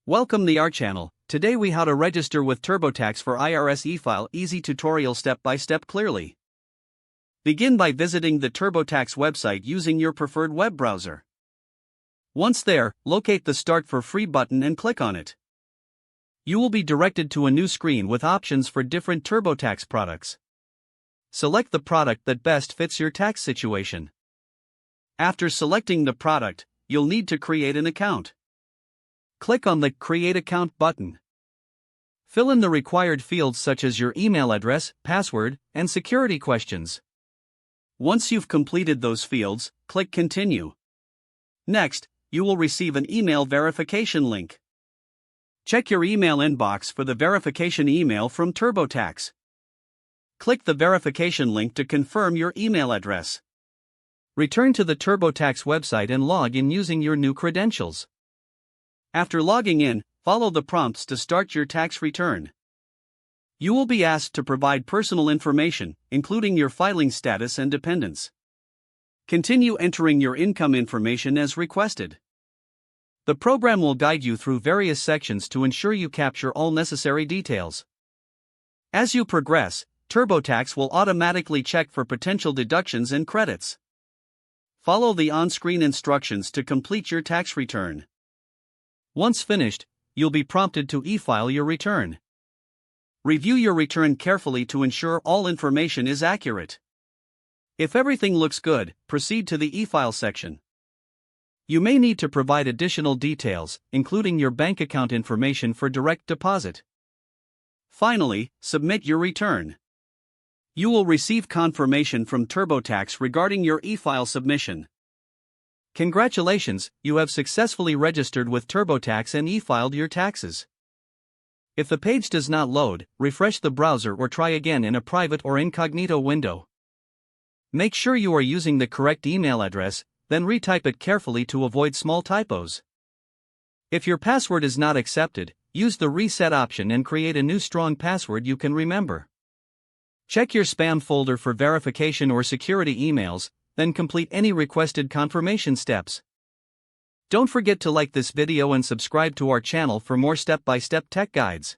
Welcome to our channel. Today we how to register with TurboTax for IRS e-file easy tutorial step-by-step clearly. Begin by visiting the TurboTax website using your preferred web browser. Once there, locate the Start for Free button and click on it. You will be directed to a new screen with options for different TurboTax products. Select the product that best fits your tax situation. After selecting the product, you'll need to create an account. Click on the Create Account button. Fill in the required fields such as your email address, password, and security questions. Once you've completed those fields, click Continue. Next, you will receive an email verification link. Check your email inbox for the verification email from TurboTax. Click the verification link to confirm your email address. Return to the TurboTax website and log in using your new credentials. After logging in, follow the prompts to start your tax return. You will be asked to provide personal information, including your filing status and dependents. Continue entering your income information as requested. The program will guide you through various sections to ensure you capture all necessary details. As you progress, TurboTax will automatically check for potential deductions and credits. Follow the on-screen instructions to complete your tax return. Once finished, you'll be prompted to e-file your return. Review your return carefully to ensure all information is accurate. If everything looks good, proceed to the e-file section. You may need to provide additional details, including your bank account information for direct deposit. Finally, submit your return. You will receive confirmation from TurboTax regarding your e-file submission. Congratulations, you have successfully registered with TurboTax and e-filed your taxes. If the page does not load, refresh the browser or try again in a private or incognito window. Make sure you are using the correct email address, then retype it carefully to avoid small typos. If your password is not accepted, use the reset option and create a new strong password you can remember. Check your spam folder for verification or security emails, then complete any requested confirmation steps. Don't forget to like this video and subscribe to our channel for more step-by-step tech guides.